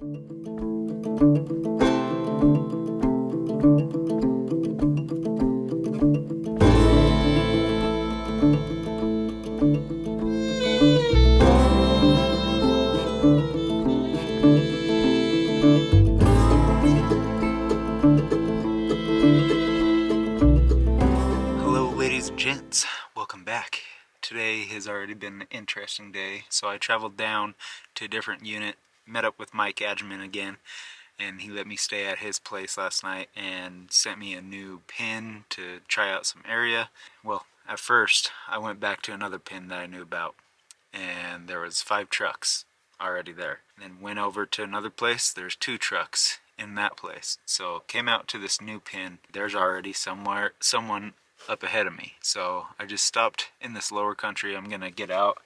Hello ladies and gents, welcome back. Today has already been an interesting day, so I traveled down to a different unit, met up with Mike Adjaman again, and he let me stay at his place last night and sent me a new pin to try out some area. Well, at first I went back to another pin that I knew about, and there was 5 trucks already there. Then went over to another place, there's 2 trucks in that place. So came out to this new pin, there's already someone up ahead of me. So I just stopped in this lower country. I'm gonna get out,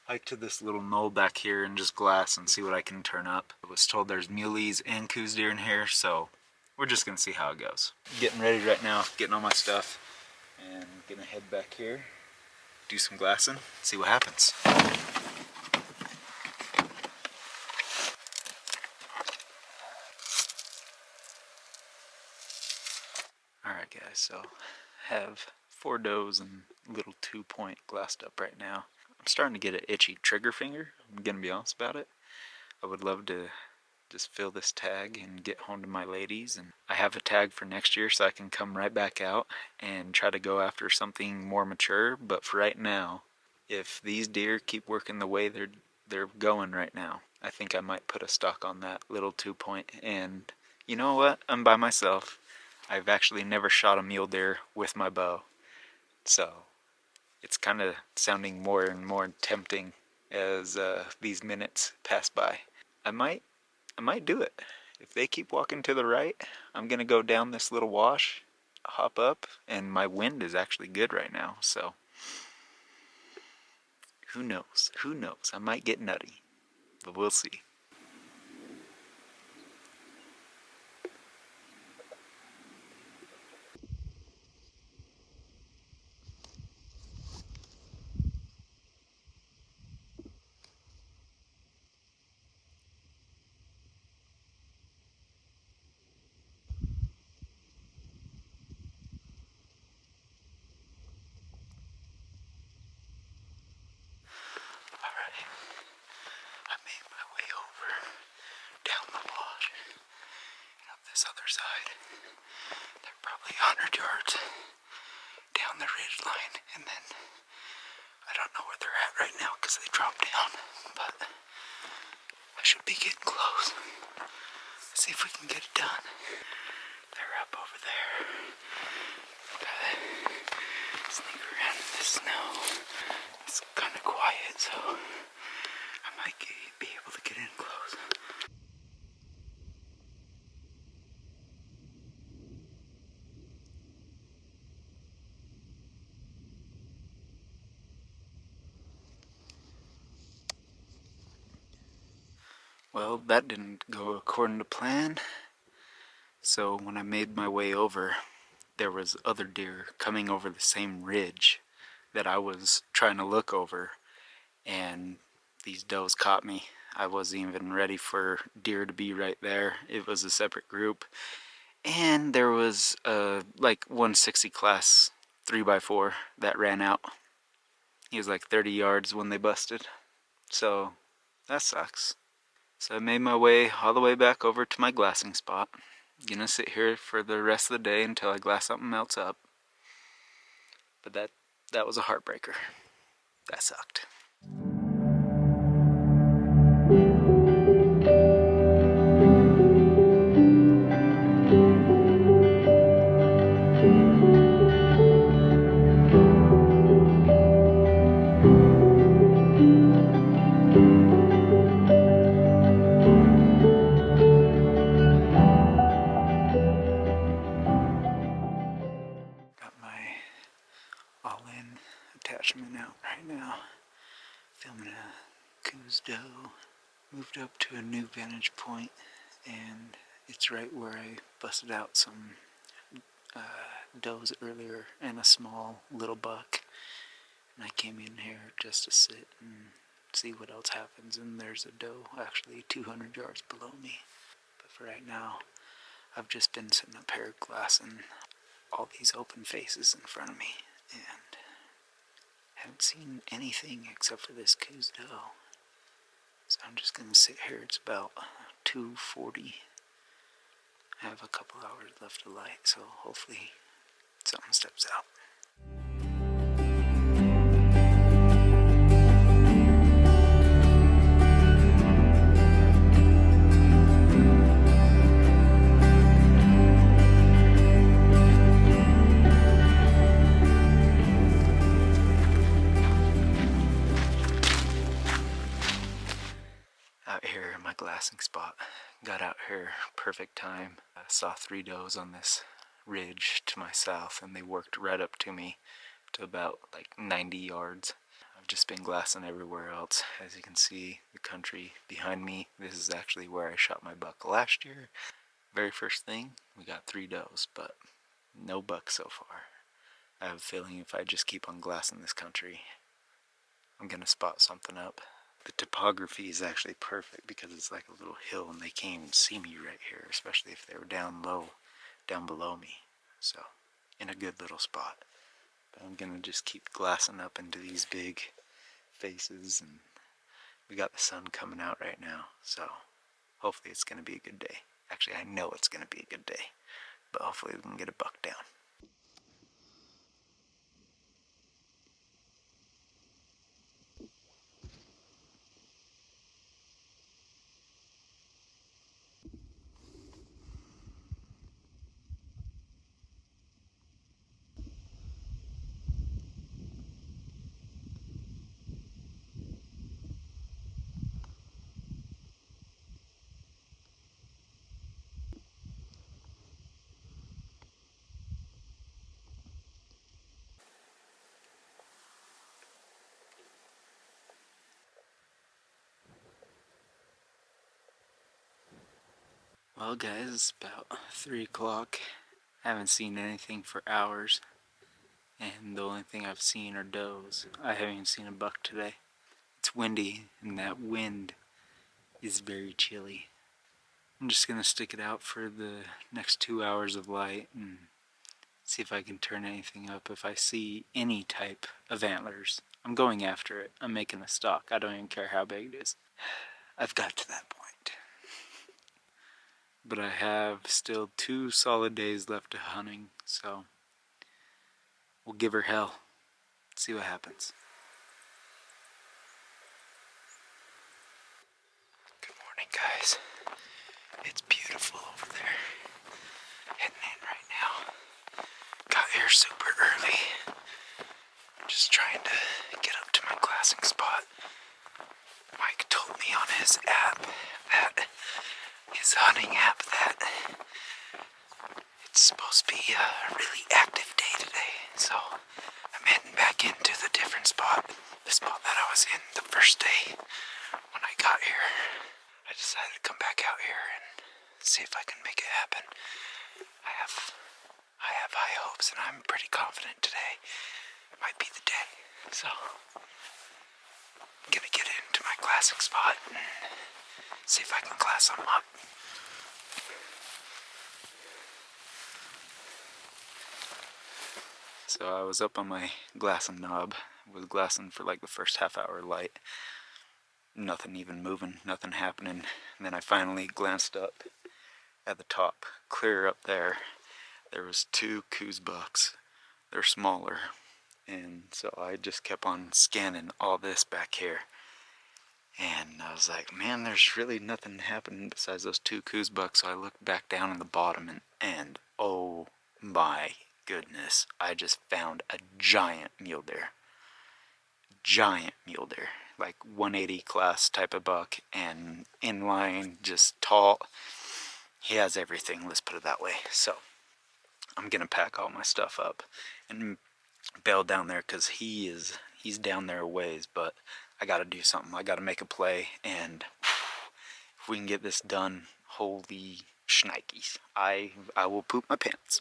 hike to this little knoll back here and just glass and see what I can turn up. I was told there's muleys and coos deer in here, so we're just gonna see how it goes. Getting ready right now, getting all my stuff, and gonna head back here, do some glassing, see what happens. Alright guys, so have 4 does and little 2-point glassed up right now. I'm starting to get an itchy trigger finger, I'm gonna be honest about it. I would love to just fill this tag and get home to my ladies, and I have a tag for next year so I can come right back out and try to go after something more mature. But for right now, if these deer keep working the way they're going right now, I think I might put a stock on that little 2-point. And you know what? I'm by myself. I've actually never shot a mule deer with my bow, so it's kind of sounding more and more tempting as these minutes pass by. I might do it. If they keep walking to the right, I'm gonna go down this little wash, hop up, and my wind is actually good right now, so who knows? Who knows? I might get nutty, but we'll see. Alright, I made my way over down the wash and up this other side. They're probably 100 yards down the ridge line, and then I don't know where they're at right now because they dropped down, but I should be getting close. Let's see if we can get it done. They're up over there. Gotta sneak around in the snow. It's kind of quiet, so I might be able to get in close. Well, that didn't go according to plan. So when I made my way over, there was other deer coming over the same ridge that I was trying to look over, and these does caught me. I wasn't even ready for deer to be right there. It was a separate group, and there was a like 160 class 3x4 that ran out. He was like 30 yards when they busted, so that sucks. So I made my way all the way back over to my glassing spot. Gonna sit here for the rest of the day until I glass something else up. But that was a heartbreaker. That sucked. Got my all-in attachment out right now. Filming a coos doe. Moved up to a new vantage point, and it's right where I busted out some does earlier and a small little buck. And I came in here just to sit and see what else happens. And there's a doe actually 200 yards below me. But for right now, I've just been sitting up here glassing all these open faces in front of me, and haven't seen anything except for this coos doe. So I'm just gonna sit here. It's about 2:40. I have a couple hours left of light, so hopefully something steps out. Out here in my glassing spot. Got out here perfect time. I saw 3 does on this ridge to my south, and they worked right up to me to about like 90 yards. I've just been glassing everywhere else. As you can see, the country behind me, this is actually where I shot my buck last year. Very first thing, we got 3 does, but no bucks so far. I have a feeling if I just keep on glassing this country, I'm gonna spot something up. The topography is actually perfect because it's like a little hill and they can't even see me right here, especially if they were down low, down below me. So, in a good little spot. But I'm gonna just keep glassing up into these big faces, and we got the sun coming out right now, so hopefully it's gonna be a good day. Actually, I know it's gonna be a good day, but hopefully we can get a buck down. Well guys, it's about 3 o'clock. I haven't seen anything for hours, and the only thing I've seen are does. I haven't even seen a buck today. It's windy, and that wind is very chilly. I'm just gonna stick it out for the next 2 hours of light and see if I can turn anything up. If I see any type of antlers, I'm going after it. I'm making a stalk. I don't even care how big it is. I've got to that point. But I have still 2 solid days left of hunting, so we'll give her hell. See what happens. Good morning, guys. It's beautiful over there. Heading in right now. Got here super early. Just trying to get up to my glassing spot. Mike told me on his app, that his hunting app, that it's supposed to be a really active day today. So I'm heading back into the different spot, the spot that I was in the first day when I got here. I decided to come back out here and see if I can make it happen. I have high hopes, and I'm pretty confident today might be the day. So I'm gonna get into my glassing spot and see if I can glass them up. So I was up on my glassing knob, was glassing for like the first half hour light. Nothing even moving, nothing happening. And then I finally glanced up at the top, clear up there. There was 2 coos bucks. They're smaller. And so I just kept on scanning all this back here. And I was like, man, there's really nothing happening besides those 2 coos bucks. So I looked back down in the bottom, and oh my goodness, I just found a giant mule deer. Giant mule deer. Like 180 class type of buck, and inline, just tall. He has everything, let's put it that way. So I'm gonna pack all my stuff up and bail down there, because he's down there a ways, but I gotta do something. I gotta make a play, and if we can get this done, holy shnikes, I will poop my pants.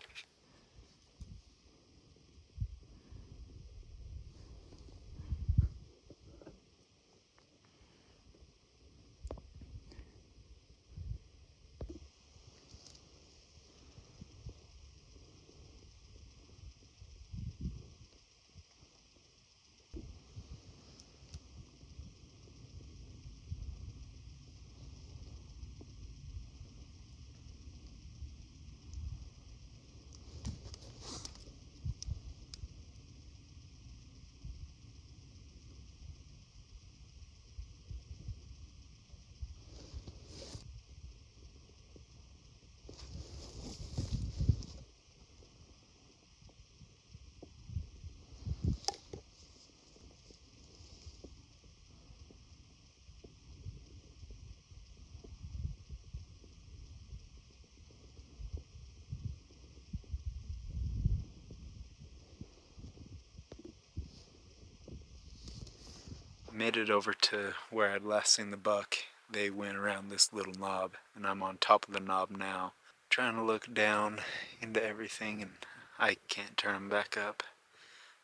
made it over to where I'd last seen the buck. They went around this little knob, and I'm on top of the knob now, trying to look down into everything, and I can't turn them back up.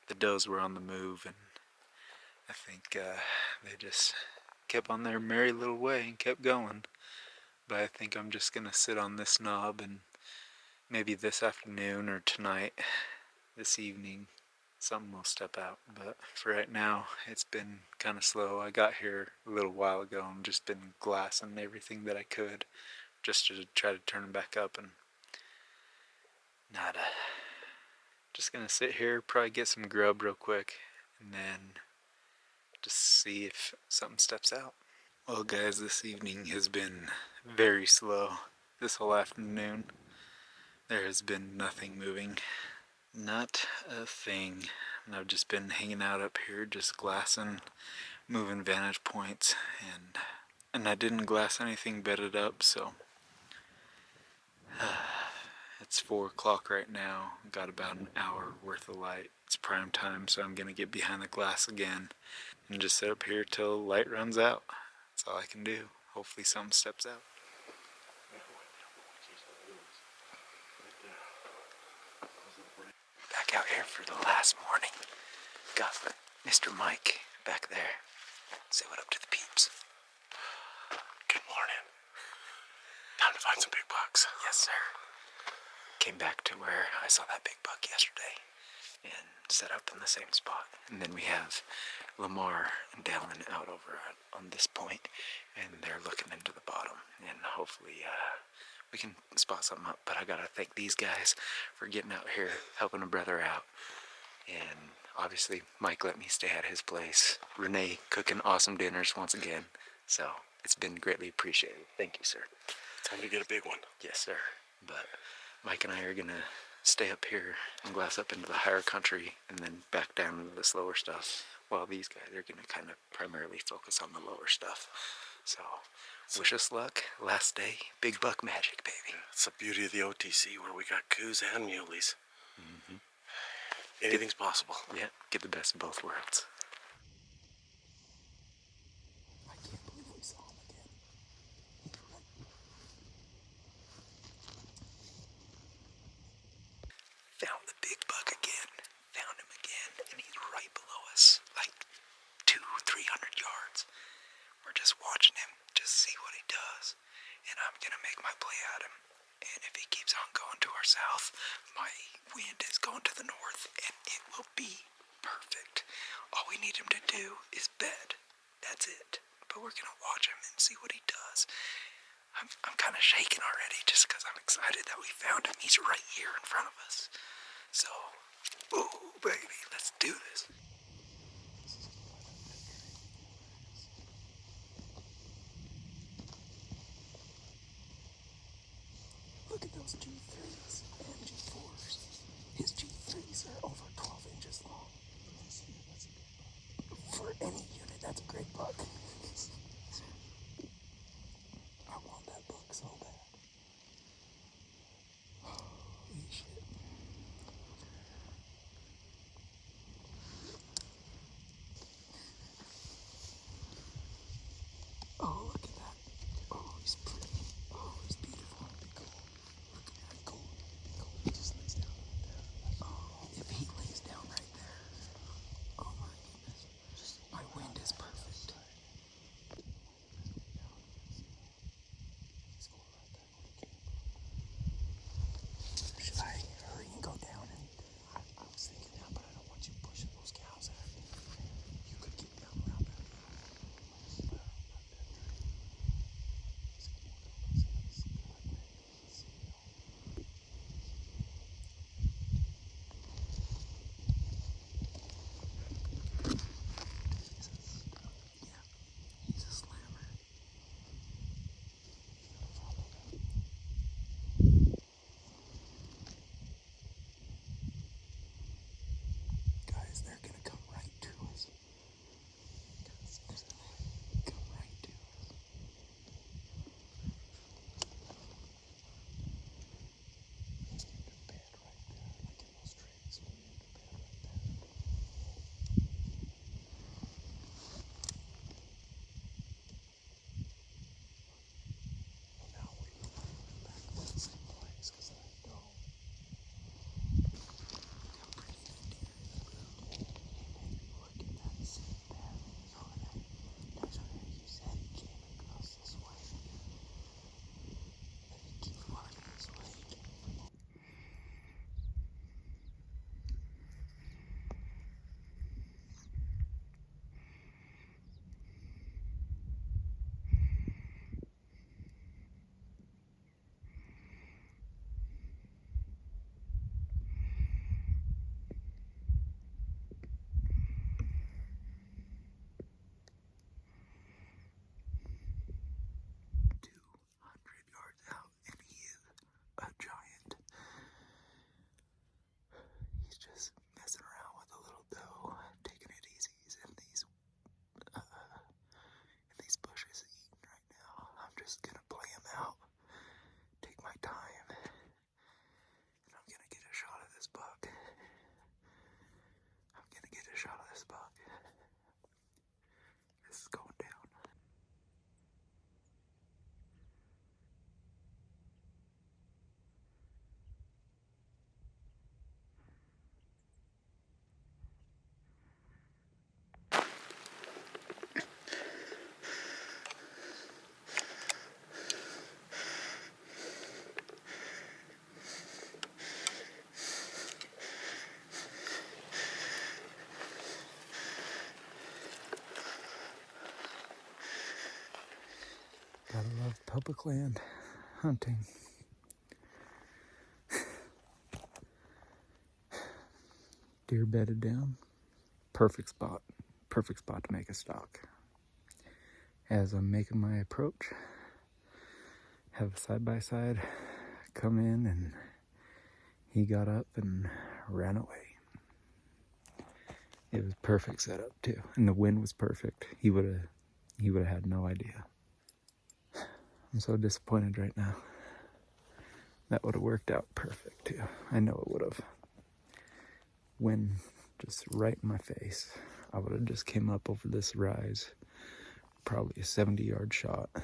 The does were on the move, and I think they just kept on their merry little way and kept going. But I think I'm just gonna sit on this knob, and maybe this afternoon or tonight, this evening, something will step out. But for right now, it's been kind of slow. I got here a little while ago and just been glassing everything that I could just to try to turn them back up, and nada. Just gonna sit here, probably get some grub real quick, and then just see if something steps out. Well guys, this evening has been very slow. This whole afternoon, there has been nothing moving. Not a thing. And I've just been hanging out up here, just glassing, moving vantage points, and I didn't glass anything bedded up, so it's 4 o'clock right now. Got about an hour worth of light. It's prime time, so I'm gonna get behind the glass again and just sit up here till light runs out. That's all I can do. Hopefully something steps out. Back out here for the last morning. Got Mr. Mike back there. Say what up to the peeps. Good morning. Time to find some big bucks. Yes, sir. Came back to where I saw that big buck yesterday and set up in the same spot. And then we have Lamar and Dallin out over on this point, and they're looking into the bottom, and hopefully we can spot something up. But I gotta thank these guys for getting out here, helping a brother out. And obviously Mike let me stay at his place. Renee cooking awesome dinners once again. So it's been greatly appreciated. Thank you, sir. Time to get a big one. Yes, sir. But Mike and I are gonna stay up here and glass up into the higher country and then back down into the slower stuff, while these guys are gonna kind of primarily focus on the lower stuff. So wish us luck. Last day, big buck magic, baby. It's the beauty of the OTC, where we got coos and muleys. Mm-hmm. Anything's possible. Yeah, get the best of both worlds. I can't believe we saw him again. Found the big buck again. Found him again, and he's right below us, like 200-300 yards. We're just watching him, just see what he does, and I'm gonna make my play at him. And if he keeps on going to our south, my wind is going to the north, and it will be perfect. All we need him to do is bed. That's it. But we're gonna watch him and see what he does. I'm kind of shaking already just because I'm excited that we found him. He's right here in front of us. So, ooh, baby, let's do this. Look at those G3s and G4s. His G3s are over 12 inches long. For any unit, that's a great buck. I want that buck so bad. Holy shit. Oh, look at that. Oh, he's pretty. Oh, he's beautiful. Look at that. Cool. He just lays down right there. Oh, if he lays down right there. Oh my goodness. My wind is perfect. Gotta love public land hunting. Deer bedded down. Perfect spot. Perfect spot to make a stalk. As I'm making my approach, have a side-by-side come in, and he got up and ran away. It was perfect setup too, and the wind was perfect. He would have had no idea. I'm so disappointed right now. That would have worked out perfect too. I know it would have. Wind just right in my face. I would have just came up over this rise, probably a 70-yard shot. And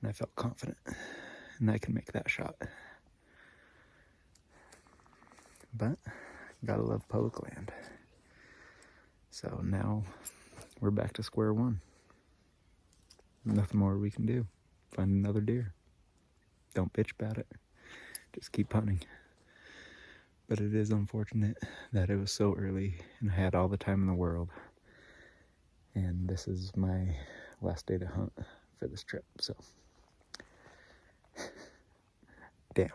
I felt confident, and I can make that shot. But gotta love public land. So now we're back to square one. Nothing more we can do. Find another deer. Don't bitch about it. Just keep hunting. But it is unfortunate that it was so early and I had all the time in the world. And this is my last day to hunt for this trip, so. Damn.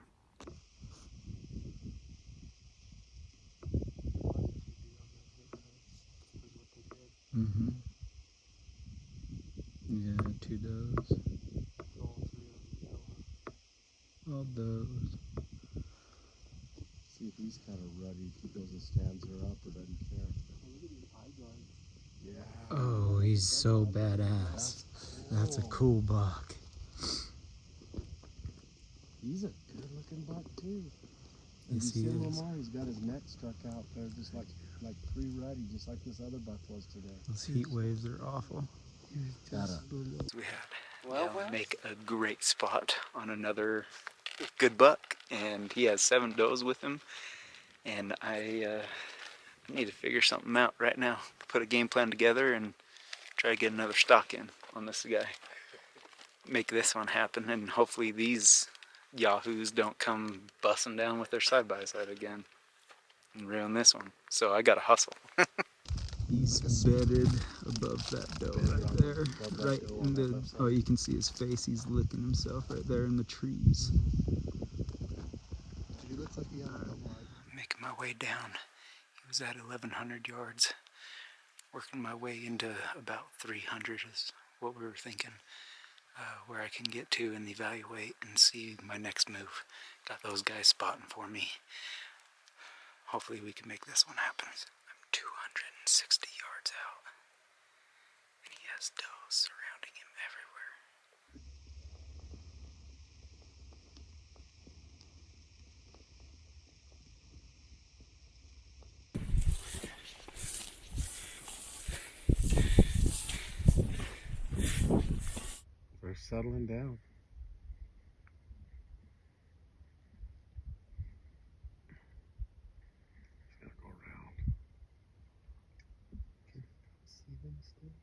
Mm-hmm. Yeah, 2 does. All does. See if he's kind of ruddy. If he goes and stands her up or doesn't care. Yeah. Oh, he's so badass. That's a cool buck. He's a good looking buck too. Yes, you he see is. Lamar, he's got his neck struck out there just like pre-ruddy, just like this other buck was today. Those heat waves are awful. We had make a great spot on another good buck, and he has 7 does with him, and I need to figure something out right now. Put a game plan together and try to get another stock in on this guy. Make this one happen, and hopefully these yahoos don't come busting down with their side-by-side again and ruin this one. So I gotta hustle. He's bedded above that doe right there. Right in the, oh, you can see his face. He's licking himself right there in the trees. Making my way down. He was at 1,100 yards. Working my way into about 300 is what we were thinking. Where I can get to and evaluate and see my next move. Got those guys spotting for me. Hopefully we can make this one happen. I'm 260 yards out, and he has does surrounding him everywhere. They're settling down. He's gonna go around. Can you see them still?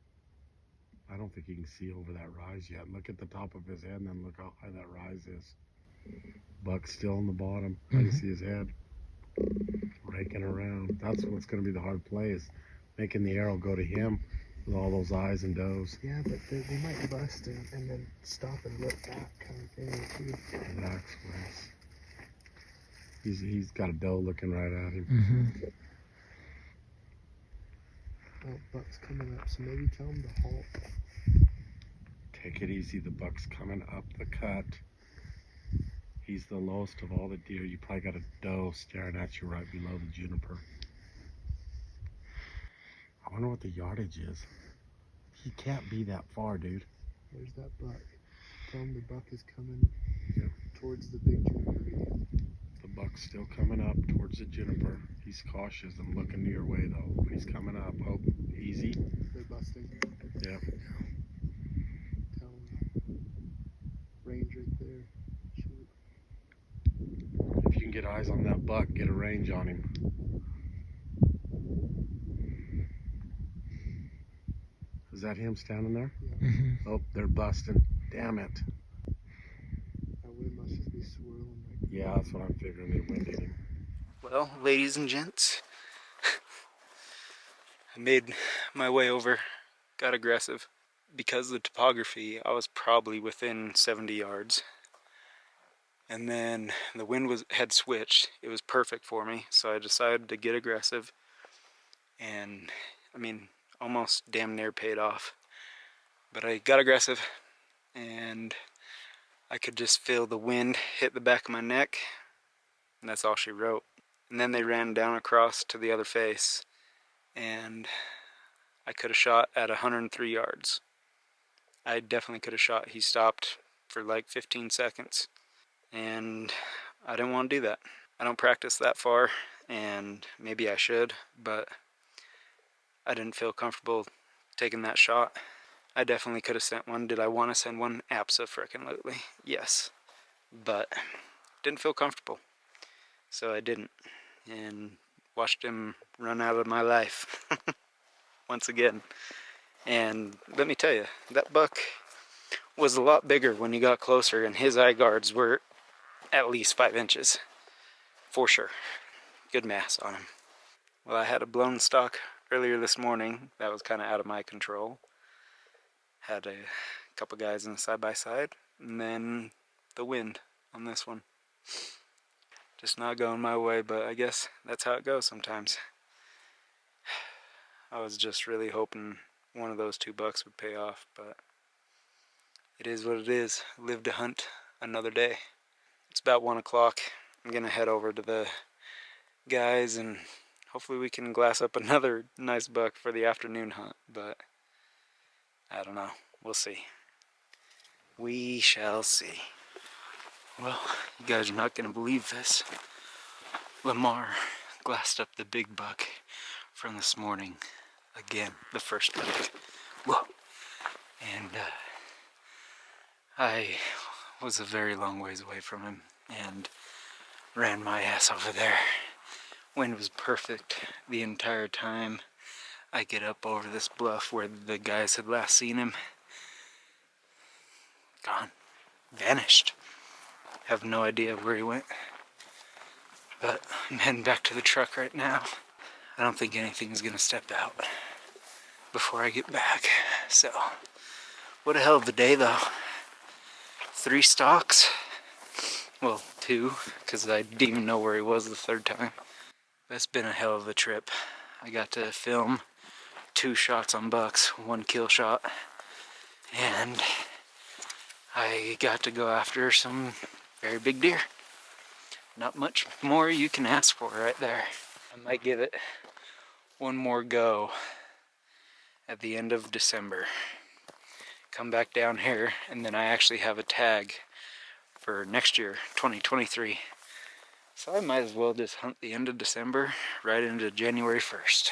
I don't think you can see over that rise yet. Look at the top of his head and then look how high that rise is. Buck's still on the bottom. I can see his head raking around. That's what's going to be the hard play, is making the arrow go to him with all those eyes and does. Yeah, but they might bust and then stop and look back kind of thing too. Relax, Wes. He's got a doe looking right at him. Mm-hmm. Oh, buck's coming up, so maybe tell him to halt. Take it easy. The buck's coming up the cut. He's the lowest of all the deer. You probably got a doe staring at you right below the juniper. I wonder what the yardage is. He can't be that far, dude. There's that buck. Tell him the buck is coming towards the big juniper again. The buck's still coming up towards the juniper. He's cautious. I'm looking your way though. He's coming up. Oh, easy. They're busting. Yeah. Tell him. Range right there. Shoot. If you can get eyes on that buck, get a range on him. Is that him standing there? Yeah. Mm-hmm. Oh, they're busting. Damn it. That wind must just be swirling like. Yeah, that's what I'm figuring. They winded him. Well, ladies and gents, I made my way over, got aggressive, because of the topography, I was probably within 70 yards. And then the wind had switched. It was perfect for me, so I decided to get aggressive. And I mean, almost damn near paid off. But I got aggressive, and I could just feel the wind hit the back of my neck, and that's all she wrote. And then they ran down across to the other face, and I could have shot at 103 yards. I definitely could have shot. He stopped for like 15 seconds, and I didn't want to do that. I don't practice that far, and maybe I should, but I didn't feel comfortable taking that shot. I definitely could have sent one. Did I want to send one? Abso-frickin-lutely. Yes. But didn't feel comfortable. So I didn't. And watched him run out of my life. Once again. And let me tell you, that buck was a lot bigger when he got closer, and his eye guards were at least 5 inches. For sure. Good mass on him. Well, I had a blown stock earlier this morning. That was kind of out of my control. Had a couple guys in the side-by-side, and then the wind on this one. Just not going my way, but I guess that's how it goes sometimes. I was just really hoping one of those 2 bucks would pay off, but it is what it is. Live to hunt another day. It's about 1 o'clock. I'm gonna head over to the guys, and hopefully we can glass up another nice buck for the afternoon hunt, but I don't know. We'll see. We shall see. Well, you guys are not going to believe this. Lamar glassed up the big buck from this morning. Again, the first buck. Whoa. And I was a very long ways away from him and ran my ass over there. Wind was perfect the entire time. I get up over this bluff where the guys had last seen him. Gone. Vanished. Have no idea where he went. But I'm heading back to the truck right now. I don't think anything's gonna step out before I get back. So, what a hell of a day though. 3 stalks. Well, 2, because I didn't even know where he was the 3rd time. That's been a hell of a trip. I got to film 2 shots on bucks, 1 kill shot. And I got to go after some very big deer. Not much more you can ask for right there. I might give it one more go at the end of December. Come back down here, and then I actually have a tag for next year, 2023. So I might as well just hunt the end of December right into January 1st.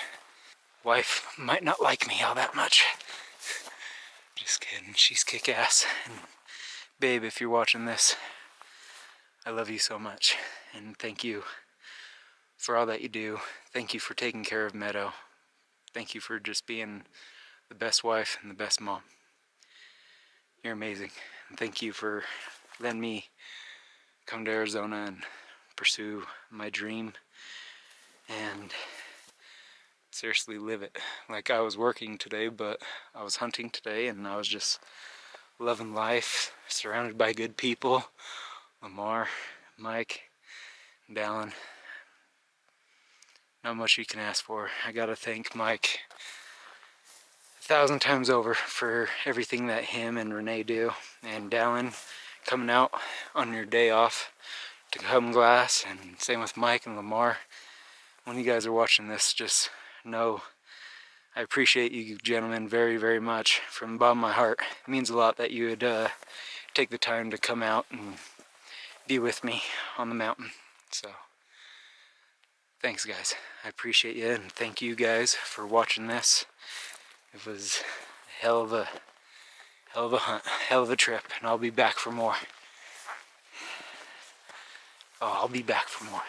Wife might not like me all that much. Just kidding, she's kick-ass. And babe, if you're watching this, I love you so much, and thank you for all that you do. Thank you for taking care of Meadow. Thank you for just being the best wife and the best mom. You're amazing. And thank you for letting me come to Arizona and pursue my dream and seriously live it. Like, I was working today, but I was hunting today, and I was just loving life, surrounded by good people. Lamar, Mike, Dallin. Not much you can ask for. I gotta thank Mike 1,000 times over for everything that him and Renee do. And Dallin, coming out on your day off to come glass, and same with Mike and Lamar. When you guys are watching this, just know I appreciate you gentlemen very, very much from the bottom of my heart. It means a lot that you would take the time to come out and be with me on the mountain. So thanks guys, I appreciate you, and thank you guys for watching this. It was a hell of a hunt, hell of a trip, and I'll be back for more. Oh, I'll be back for more.